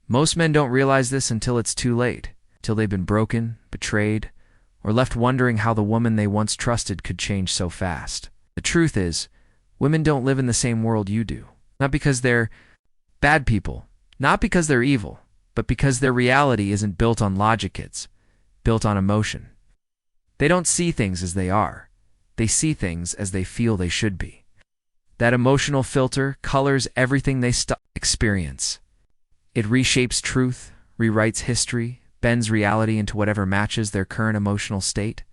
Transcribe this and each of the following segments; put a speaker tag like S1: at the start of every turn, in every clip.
S1: Most men don't realize this until it's too late, till they've been broken, betrayed, or left wondering how the woman they once trusted could change so fast. The truth is, women don't live in the same world you do. Not because they're bad people, not because they're evil, but because their reality isn't built on logic, it's built on emotion. They don't see things as they are. They see things as they feel they should be. That emotional filter colors everything they experience. It reshapes truth, rewrites history, bends reality into whatever matches their current emotional state.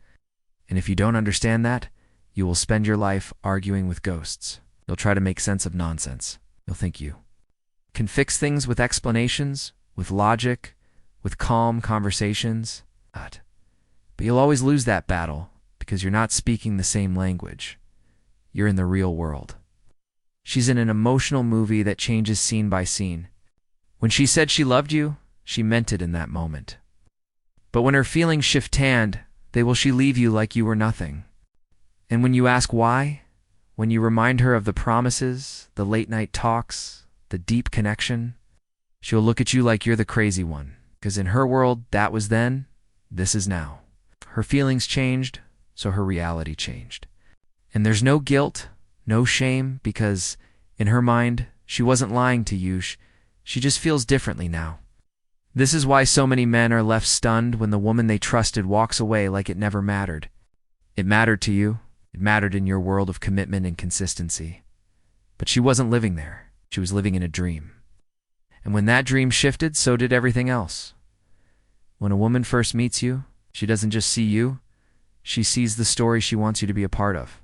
S1: And if you don't understand that, you will spend your life arguing with ghosts. You'll try to make sense of nonsense. You'll think you can fix things with explanations, with logic, with calm conversations. But you'll always lose that battle because you're not speaking the same language. You're in the real world. She's in an emotional movie that changes scene by scene. When she said she loved you, she meant it in that moment. But when her feelings shift hand, she leave you like you were nothing. And when you ask why, when you remind her of the promises, the late-night talks, the deep connection, she'll look at you like you're the crazy one. Because in her world, that was then, this is now. Her feelings changed, so her reality changed. And there's no guilt, no shame, because in her mind, she wasn't lying to you. She just feels differently now. This is why so many men are left stunned when the woman they trusted walks away like it never mattered. It mattered to you. It mattered in your world of commitment and consistency. But she wasn't living there. She was living in a dream. And when that dream shifted, so did everything else. When a woman first meets you, she doesn't just see you. She sees the story she wants you to be a part of.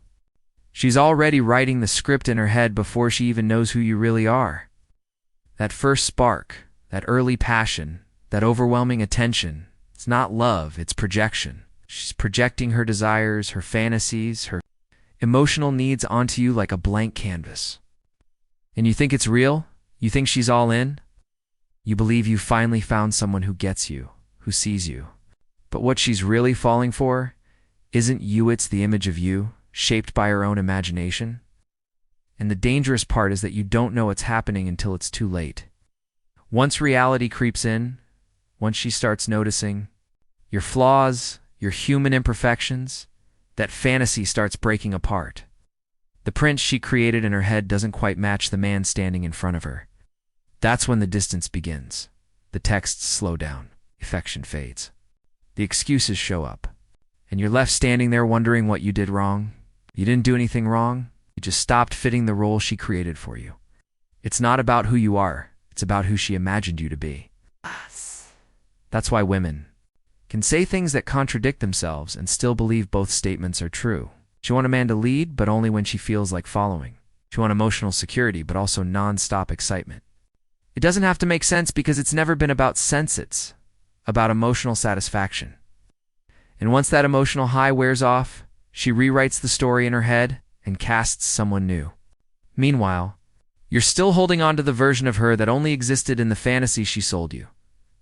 S1: She's already writing the script in her head before she even knows who you really are. That first spark, that early passion, that overwhelming attention, it's not love, it's projection. She's projecting her desires, her fantasies, her emotional needs onto you like a blank canvas. And you think it's real? You think she's all in? You believe you finally found someone who gets you, who sees you. But what she's really falling for isn't you, it's the image of you, shaped by her own imagination. And the dangerous part is that you don't know what's happening until it's too late. Once reality creeps in, once she starts noticing your flaws, your human imperfections, that fantasy starts breaking apart. The prince she created in her head doesn't quite match the man standing in front of her. That's when the distance begins. The texts slow down. Affection fades. The excuses show up. And you're left standing there wondering what you did wrong. You didn't do anything wrong. You just stopped fitting the role she created for you. It's not about who you are. It's about who she imagined you to be. That's why women can say things that contradict themselves and still believe both statements are true. She wants a man to lead, but only when she feels like following. She wants emotional security, but also non-stop excitement. It doesn't have to make sense because it's never been about sense, it's about emotional satisfaction. And once that emotional high wears off, she rewrites the story in her head and casts someone new. Meanwhile, you're still holding on to the version of her that only existed in the fantasy she sold you.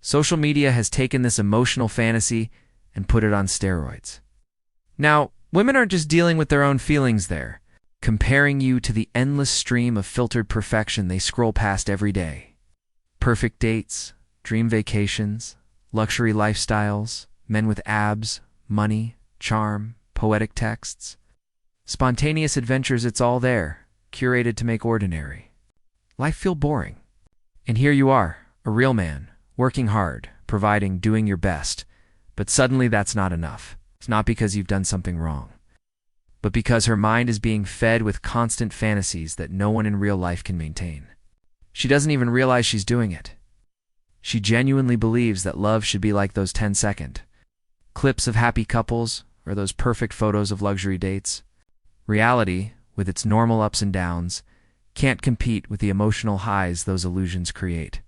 S1: Social media has taken this emotional fantasy and put it on steroids. Now, women aren't just dealing with their own feelings there, comparing you to the endless stream of filtered perfection they scroll past every day. Perfect dates, dream vacations, luxury lifestyles, men with abs, money, charm, poetic texts. Spontaneous adventures, it's all there, curated to make ordinary life feel boring. And here you are, a real man, working hard, providing, doing your best. But suddenly that's not enough. It's not because you've done something wrong, but because her mind is being fed with constant fantasies that no one in real life can maintain. She doesn't even realize she's doing it. She genuinely believes that love should be like those 10-second clips of happy couples or those perfect photos of luxury dates. Reality, with its normal ups and downs, can't compete with the emotional highs those illusions create.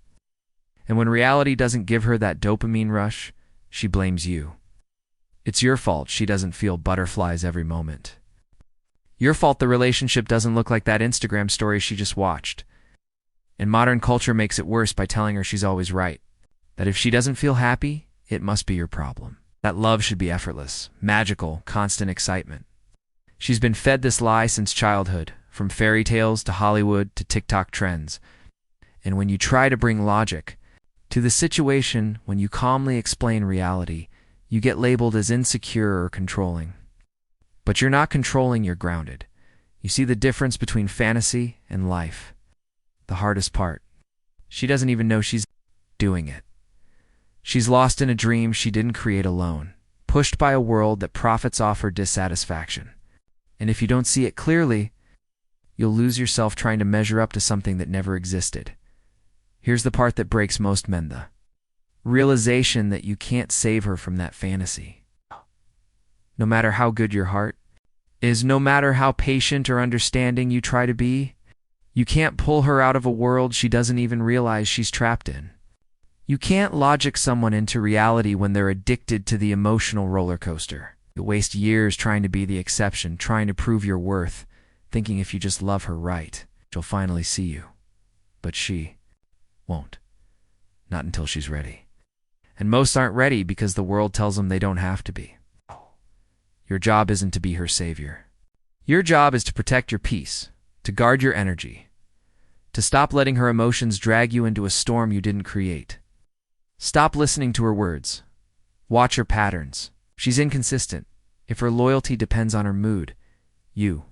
S1: And when reality doesn't give her that dopamine rush, she blames you. It's your fault she doesn't feel butterflies every moment. Your fault the relationship doesn't look like that Instagram story she just watched. And modern culture makes it worse by telling her she's always right. That if she doesn't feel happy, it must be your problem. That love should be effortless, magical, constant excitement. She's been fed this lie since childhood, from fairy tales to Hollywood to TikTok trends. And when you try to bring logic To the situation, when you calmly explain reality, you get labeled as insecure or controlling. But you're not controlling, you're grounded. You see the difference between fantasy and life. The hardest part. She doesn't even know she's doing it. She's lost in a dream she didn't create alone, pushed by a world that profits off her dissatisfaction. And if you don't see it clearly, you'll lose yourself trying to measure up to something that never existed. Here's the part that breaks most men, the realization that you can't save her from that fantasy. No matter how good your heart is, no matter how patient or understanding you try to be, you can't pull her out of a world she doesn't even realize she's trapped in. You can't logic someone into reality when they're addicted to the emotional roller coaster. You'll waste years trying to be the exception, trying to prove your worth, thinking if you just love her right, she'll finally see you. But she won't. Not until she's ready. And most aren't ready because the world tells them they don't have to be. Your job isn't to be her savior. Your job is to protect your peace, to guard your energy, to stop letting her emotions drag you into a storm you didn't create. Stop listening to her words. Watch her patterns. She's inconsistent. If her loyalty depends on her mood, you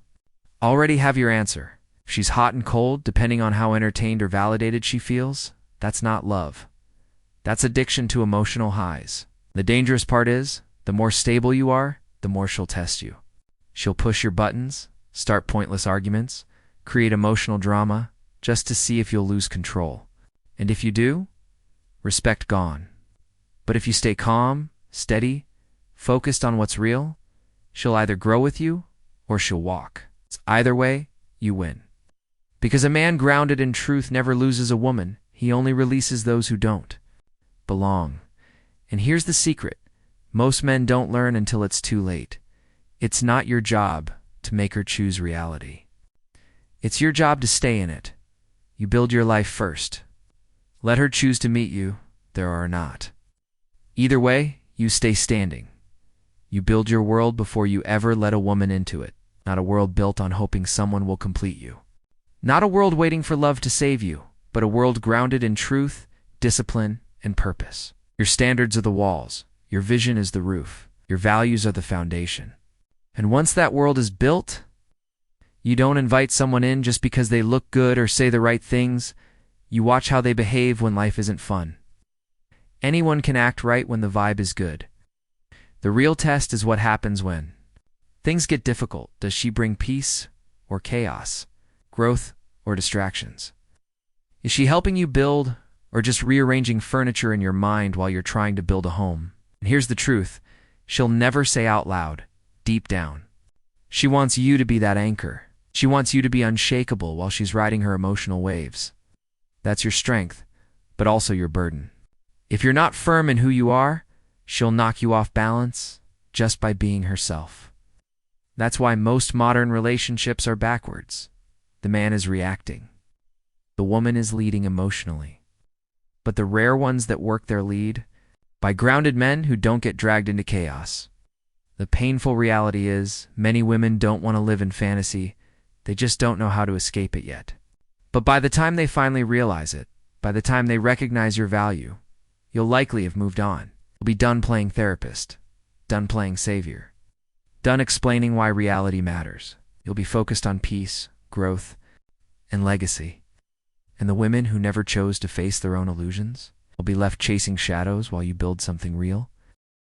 S1: already have your answer. If she's hot and cold, depending on how entertained or validated she feels, that's not love. That's addiction to emotional highs. The dangerous part is, the more stable you are, the more she'll test you. She'll push your buttons, start pointless arguments, create emotional drama, just to see if you'll lose control. And if you do, respect gone. But if you stay calm, steady, focused on what's real, she'll either grow with you or she'll walk. Either way, you win. Because a man grounded in truth never loses a woman. He only releases those who don't belong. And here's the secret. Most men don't learn until it's too late. It's not your job to make her choose reality. It's your job to stay in it. You build your life first. Let her choose to meet you, there or not. Either way, you stay standing. You build your world before you ever let a woman into it. Not a world built on hoping someone will complete you. Not a world waiting for love to save you, but a world grounded in truth, discipline, and purpose. Your standards are the walls. Your vision is the roof. Your values are the foundation. And once that world is built, you don't invite someone in just because they look good or say the right things. You watch how they behave when life isn't fun. Anyone can act right when the vibe is good. The real test is what happens when things get difficult. Does she bring peace or chaos, growth or distractions? Is she helping you build or just rearranging furniture in your mind while you're trying to build a home? And here's the truth. She'll never say out loud, deep down. She wants you to be that anchor. She wants you to be unshakable while she's riding her emotional waves. That's your strength, but also your burden. If you're not firm in who you are, she'll knock you off balance just by being herself. That's why most modern relationships are backwards. The man is reacting. The woman is leading emotionally. But the rare ones that work their lead, by grounded men who don't get dragged into chaos. The painful reality is, many women don't want to live in fantasy. They just don't know how to escape it yet. But by the time they finally realize it, by the time they recognize your value, you'll likely have moved on. You'll be done playing therapist, done playing savior, done explaining why reality matters. You'll be focused on peace, growth, and legacy. And the women who never chose to face their own illusions will be left chasing shadows while you build something real.